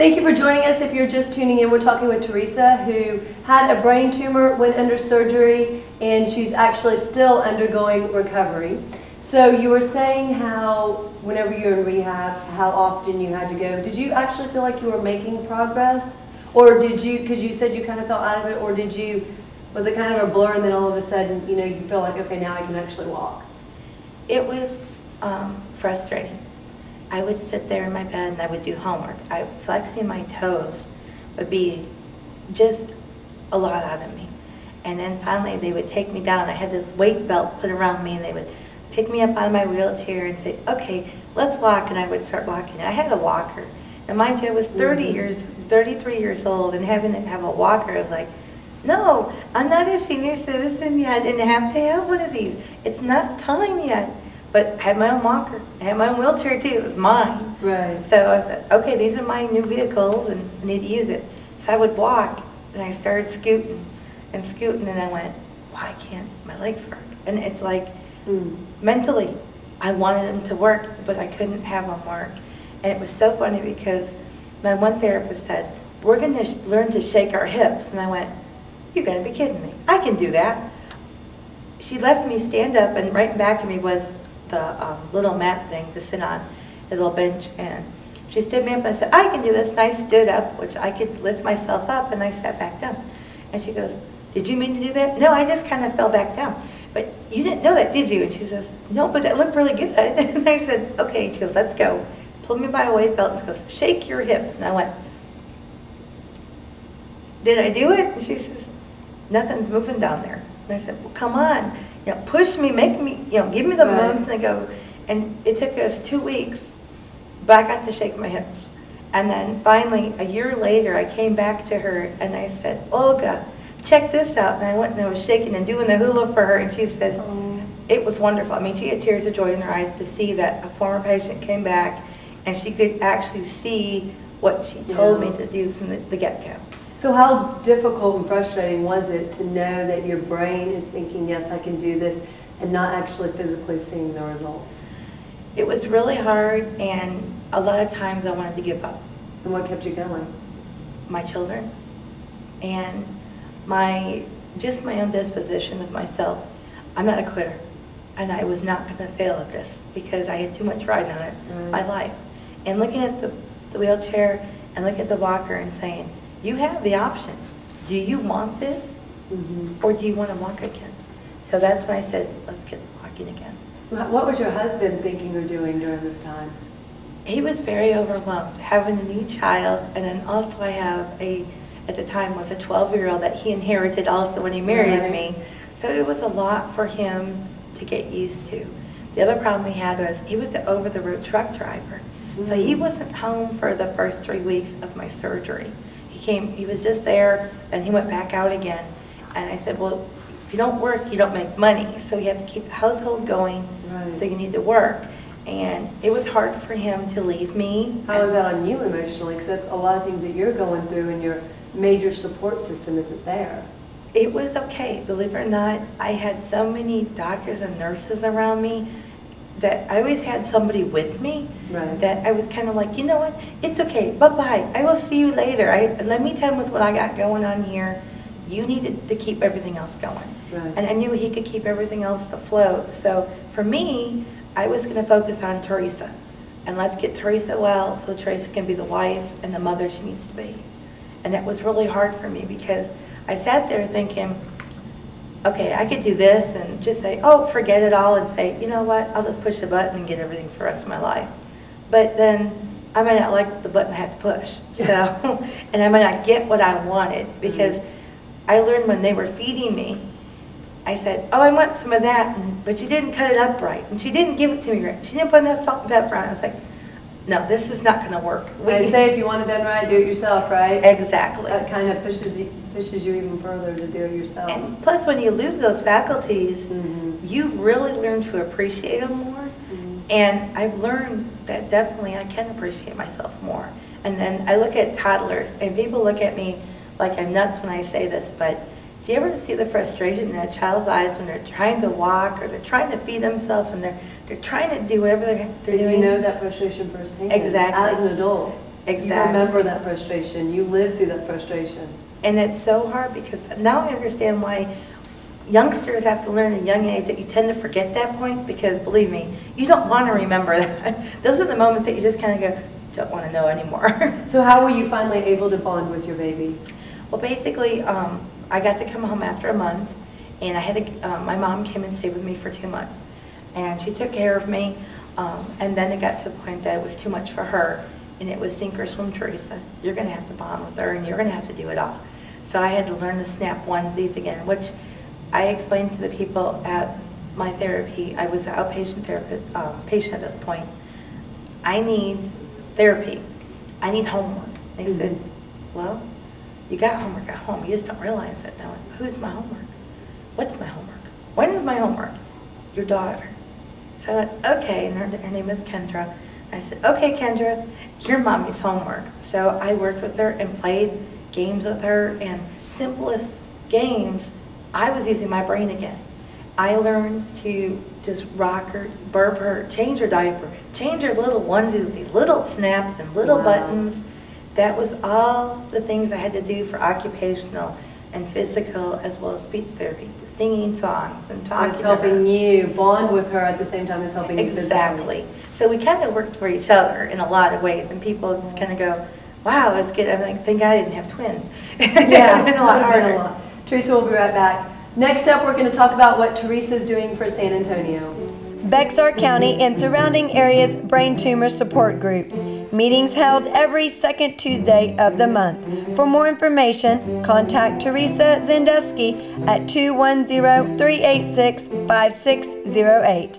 Thank you for joining us. If you're just tuning in, we're talking with Teresa, who had a brain tumor, went under surgery, and she's actually still undergoing recovery. So you were saying how whenever you're in rehab, how often you had to go. Did you actually feel like you were making progress? Or did you, because you said you kind of felt out of it, or did you, was it kind of a blur and then all of a sudden, you know, you feel like, okay, now I can actually walk? It was frustrating. I would sit there in my bed and I would do homework. Flexing my toes would be just a lot out of me. And then finally they would take me down. I had this weight belt put around me and they would pick me up out of my wheelchair and say, okay, let's walk, and I would start walking. I had a walker. And mind you, I was 33 years old, and having to have a walker, I was like, no, I'm not a senior citizen yet and have to have one of these. It's not time yet. But I had my own walker. I had my own wheelchair too. It was mine. Right. So I thought, okay, these are my new vehicles and I need to use it. So I would walk and I started scooting and scooting, and I went, why can't my legs work? And it's like, mentally, I wanted them to work, but I couldn't have them work. And it was so funny because my one therapist said, we're going to learn to shake our hips. And I went, you got to be kidding me. I can do that. She left me stand up, and right back of me was the little mat thing to sit on, a little bench, and she stood me up and said, I can do this, and I stood up, which I could lift myself up, and I sat back down. And she goes, did you mean to do that? No, I just kind of fell back down. But you didn't know that, did you? And she says, no, but that looked really good. And I said, okay. She goes, let's go. Pulled me by a weight belt and she goes, shake your hips. And I went, did I do it? And she says, nothing's moving down there. And I said, well, come on. You know, push me, make me, you know, give me the moment. And I go, and it took us 2 weeks, but I got to shake my hips. And then finally, a year later, I came back to her and I said, Olga, check this out. And I went and I was shaking and doing the hula for her, and she says, it was wonderful. I mean, she had tears of joy in her eyes to see that a former patient came back and she could actually see what she told me to do from the get-go. So how difficult and frustrating was it to know that your brain is thinking, yes, I can do this, and not actually physically seeing the results? It was really hard, and a lot of times I wanted to give up. And what kept you going? My children, and just my own disposition of myself. I'm not a quitter, and I was not going to fail at this because I had too much ride on it, my life. And looking at the wheelchair and looking at the walker and saying, you have the option. Do you want this, or do you want to walk again? So that's when I said, let's get walking again. What was your husband thinking or doing during this time? He was very overwhelmed, having a new child, and then also I have at the time was a 12-year-old that he inherited also when he married me. So it was a lot for him to get used to. The other problem he had was he was the over-the-road truck driver. So he wasn't home for the first 3 weeks of my surgery. He was just there, and he went back out again. And I said, well, if you don't work, you don't make money. So you have to keep the household going, so you need to work. And it was hard for him to leave me. How was that on you emotionally? Because that's a lot of things that you're going through, and your major support system isn't there. It was okay, believe it or not. I had so many doctors and nurses around me that I always had somebody with me, that I was kind of like, you know what, it's okay, bye-bye, I will see you later. Let me tell him with what I got going on here, you needed to keep everything else going. And I knew he could keep everything else afloat. So for me, I was going to focus on Teresa, and let's get Teresa well so Teresa can be the wife and the mother she needs to be. And that was really hard for me because I sat there thinking, okay, I could do this and just say, oh, forget it all, and say, you know what, I'll just push a button and get everything for the rest of my life. But then I might not like the button I have to push. So, and I might not get what I wanted, because I learned when they were feeding me, I said, oh, I want some of that, but she didn't cut it up right, and she didn't give it to me right. She didn't put enough salt and pepper on it. I was like, no, this is not going to work. They say if you want it done right, do it yourself, right? Exactly. That kind of pushes you even further to do it yourself. And plus, when you lose those faculties, you really learn to appreciate them more. And I've learned that definitely I can appreciate myself more. And then I look at toddlers, and people look at me like I'm nuts when I say this, but do you ever see the frustration in a child's eyes when they're trying to walk or they're trying to feed themselves and they're trying to do whatever they're doing? You know that frustration firsthand. Exactly. As an adult. Exactly. You remember that frustration. You lived through that frustration. And it's so hard because now I understand why youngsters have to learn at a young age that you tend to forget that point, because believe me, you don't want to remember that. Those are the moments that you just kind of go, don't want to know anymore. So how were you finally able to bond with your baby? Well, basically, I got to come home after a month, and I had to, my mom came and stayed with me for 2 months, and she took care of me, and then it got to the point that it was too much for her, and it was sink or swim, Teresa. You're going to have to bond with her, and you're going to have to do it all. So I had to learn to snap onesies again, which I explained to the people at my therapy. I was an outpatient therapist, patient at this point. I need therapy. I need homework. They said, well, you got homework at home. You just don't realize it. Now, who's my homework? What's my homework? When is my homework? Your daughter. So I went, okay, and her name is Kendra. I said, okay, Kendra, your mommy's homework. So I worked with her and played games with her, and simplest games, I was using my brain again. I learned to just rock her, burp her, change her diaper, change her little onesies with these little snaps and little buttons. That was all the things I had to do for occupational and physical as well as speech therapy, singing songs and talking It's helping you bond with her at the same time as helping you physically. Exactly. So we kind of worked for each other in a lot of ways, and people just kind of go, wow, it's good. I'm like, thank God I didn't have twins. Yeah, it's been a lot harder. Teresa will be right back. Next up, we're going to talk about what Teresa's doing for San Antonio. Bexar County and surrounding areas brain tumor support groups. Meetings held every second Tuesday of the month. For more information, contact Teresa Zendeski at 210-386-5608.